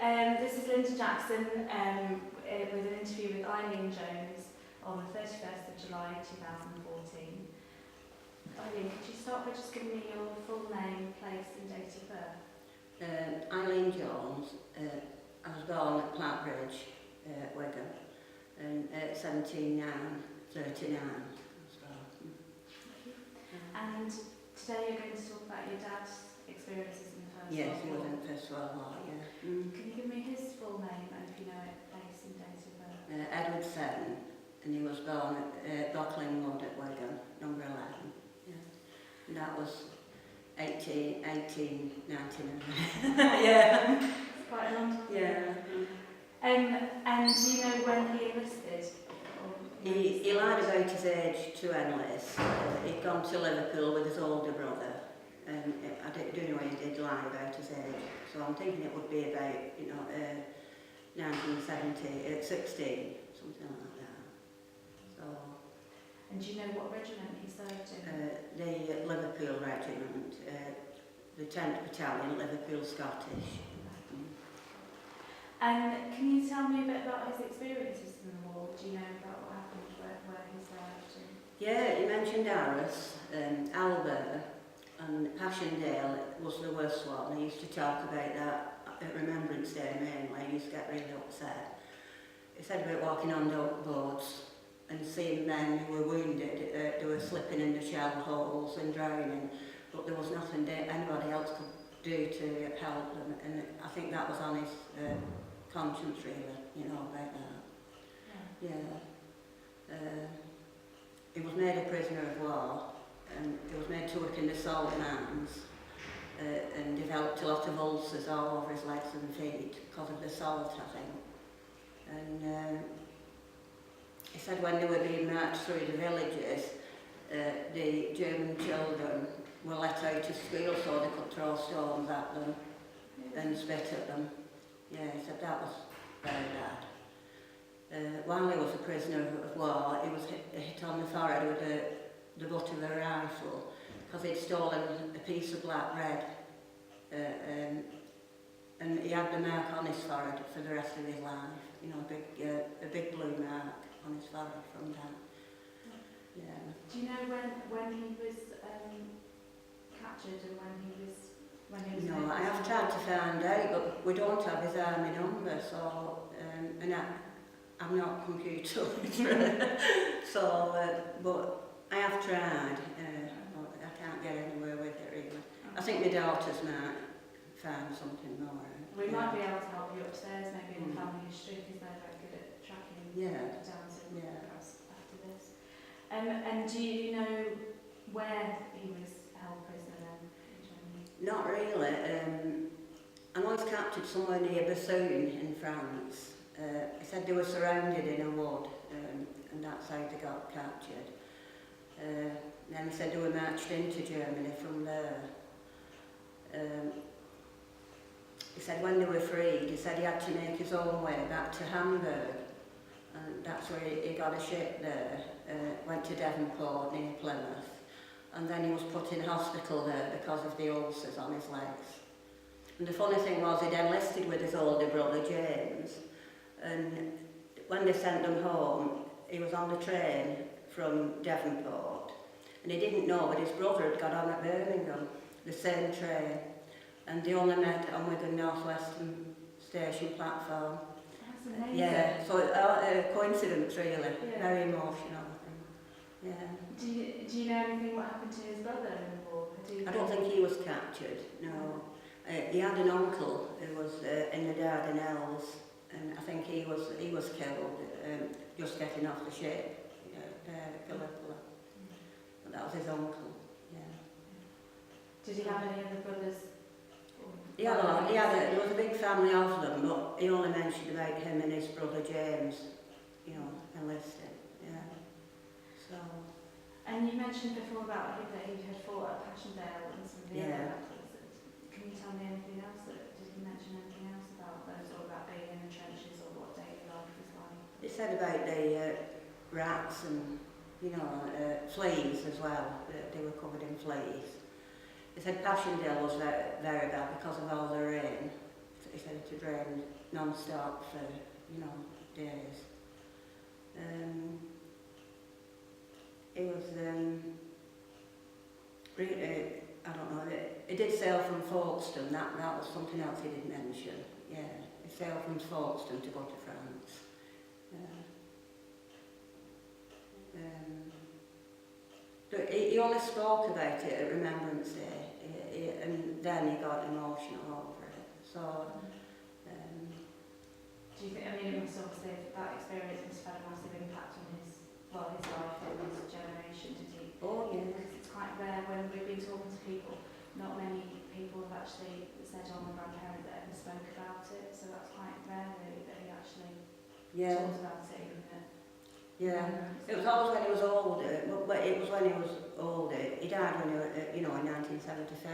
This is Linda Jackson with an interview with Eileen Jones on the 31st of July 2014. Eileen, could you start by just giving me your full name, place and date of birth? Eileen Jones. I was born at Plattbridge, Wigan, in 1739. And today you're going to talk about your dad's experiences in the First World War. Yes, he was in the First World War, yeah. Can you give me his full name and if you know it, place and date of birth? Edward Seddon, and he was born at Dockling Wood at Wigan, number 11. Yeah. And that was 1899. Yeah. It's quite a long time. Yeah. And do you know when he enlisted? He lied about his age to enlist. He'd gone to Liverpool with his older brother, and I do know he did lie about his age. So I'm thinking it would be about, 1970, 16, something like that. So. And do you know what regiment he served in? The Liverpool Regiment, the 10th Battalion, Liverpool Scottish. And can you tell me a bit about his experiences in the war? Do you know about what happened where he served? Yeah, you mentioned Arras, Albert and Passchendaele was the worst one. He used to talk about that at Remembrance Day mainly. He used to get really upset. He said about walking on boats and seeing men who were wounded, they were slipping in the shell holes and drowning, but there was nothing anybody else could do to help them, and I think that was on his conscience really, about that. Yeah. He was made a prisoner of war, and he was made to work in the salt mines, and developed a lot of ulcers all over his legs and feet because of the salt, I think. And he said when they were being marched through the villages, the German children were let out of school so they could throw stones at them and spit at them. Yeah, he said that was very bad. While he was a prisoner of war, he was hit on the forehead with the butt of a rifle because he'd stolen a piece of black bread, and he had the mark on his forehead for the rest of his life. A big blue mark on his forehead from that. Yeah. Do you know when he was captured and when he was No, I have tried to find out, but we don't have his army number, so and I'm not computer literate, so but I have tried, but I can't get anywhere with it really. I think my daughters might find something more. We might be able to help you upstairs, maybe in the family history, because they're very good at tracking down to perhaps after this. And do you know where he was held prisoner then in Germany? Not really. I know he was captured somewhere near Bassoon in France. He said they were surrounded in a wood, and that's how they got captured. Then he said they were marched into Germany from there. He said when they were freed, he said he had to make his own way back to Hamburg, and that's where he got a ship there, went to Devonport near Plymouth, and then he was put in hospital there because of the ulcers on his legs. And the funny thing was he'd enlisted with his older brother James, and when they sent him home, he was on the train from Devonport, and he didn't know, but his brother had got on at Birmingham, the same train, and they only met on Wigan North Western Station platform. That's amazing. Yeah, so coincidence really, very emotional, I think. Yeah. Do you know anything what happened to his brother in the war? I don't think he was captured, no. He had an uncle who was in the Dardanelles, and I think he was killed just getting off the ship there at Gallipoli. But that was his uncle, yeah. Did he have any other brothers? There was a big family of them, but he only mentioned about him and his brother James, enlisted, yeah. So. And you mentioned before about him that he had fought at Passchendaele and some of the other battles. Can you tell me anything else? Did he mention anything else about those, or about being in the trenches, or what daily life was like? He said about the rats and, fleas as well. They were covered in fleas. He said Passchendaele was very bad because of all the rain. he said it had rained non-stop for, days. He was really, I don't know, he did sail from Folkestone, that was something else he did mention. Yeah, he sailed from Folkestone to go to France. He only spoke about it at Remembrance Day, and then he got emotional over it. So, do you think, it must obviously, that experience must have had a massive impact on his life and his generation to take. oh yeah. Because it's quite rare when we've been talking to people, not many people have actually said, oh, my grandparent that ever spoke about it, so that's quite rare really that he actually talks about it. Yeah, it was always when he was older, but it was when he was older. He died when he was, in 1975.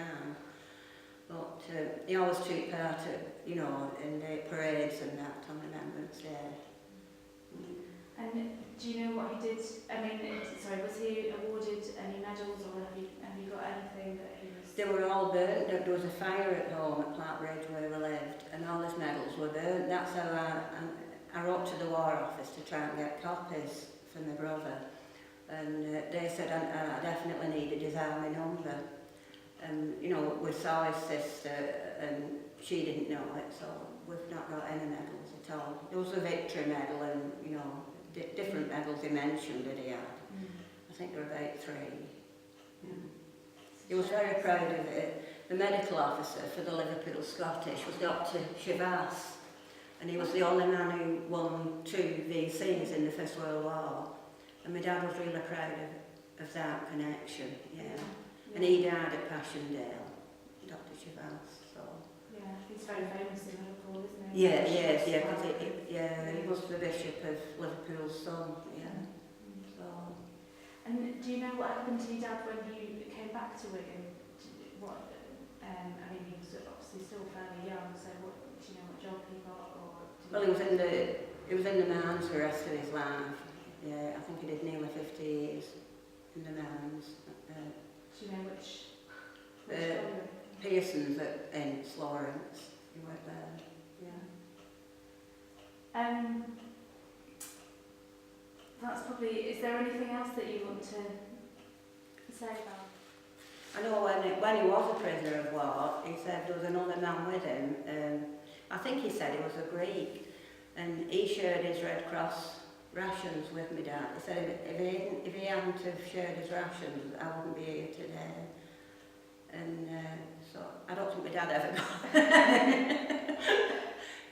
But he always took part, in the parades and that on Remembrance Day. And do you know what he did? Was he awarded any medals, or have you got anything that he was? They were all burnt. There was a fire at home at Clark Ridge where we lived, and all his medals were burnt. That's how I wrote to the War Office to try and get copies for my brother, and they said I definitely needed his army number. And we saw his sister, and she didn't know it, so we've not got any medals at all. There was a victory medal, and different medals he mentioned that he had. I think there were about 3. He was very proud of it. The medical officer for the Liverpool Scottish was Dr. Chivas. And he was the only man who won 2 VCs in the First World War. And my dad was really proud of that connection, And he died at Passchendaele, Dr. Chivas, so. Yeah, he's very famous in Liverpool, isn't he? Yeah, because he was the Bishop of Liverpool's son, So. And do you know what happened to your dad when you came back to Wigan? He was obviously still fairly young, so do you know what job he got? Well, he was in the mines for the rest of his life. Yeah, I think he did nearly 50 years in the mines. Do you know which Pearson's in Florence. He went there. That's probably. Is there anything else that you want to say about? I know when he was a prisoner of war, he said there was another man with him. I think he said he was a Greek, and he shared his Red Cross rations with me dad. He said if he hadn't have shared his rations, I wouldn't be here today. And so I don't think my dad ever got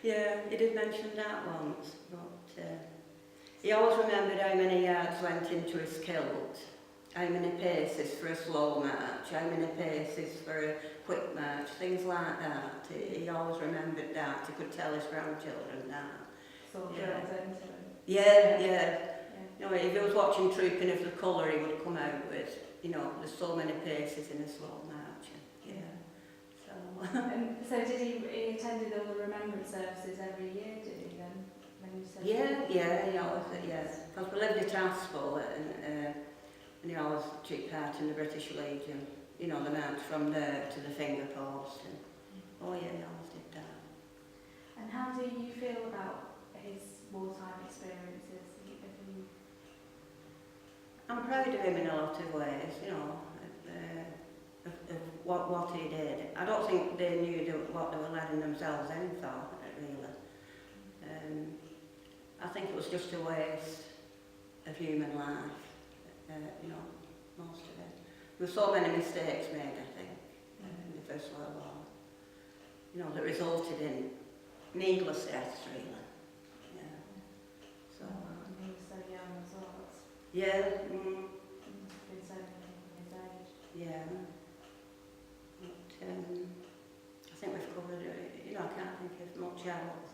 Yeah, he did mention that once, but he always remembered how many yards went into his kilt, how many paces for a slow march, how many paces for a quick march, things like that. He always remembered that. He could tell his grandchildren that. So drilled into him. Yeah. If he was watching Trooping of the Colour, he would come out with, there's so many paces in a slow march. So did he attended all the remembrance services every year, did he then? When you said he always, because we lived at Aspel, and he always took part in the British Legion, the march from there to the finger post. And, he always did that. And how do you feel about his wartime experiences? I'm proud of him in a lot of ways, of what he did. I don't think they knew what they were letting themselves in for, really. I think it was just a waste of human life, most of it. There were so many mistakes made, I think, in the First World War, that resulted in needless deaths, really. So. He was so young as well. Yeah. There must have been so many people his age. Yeah. But, I think we've covered it. I can't think of much else.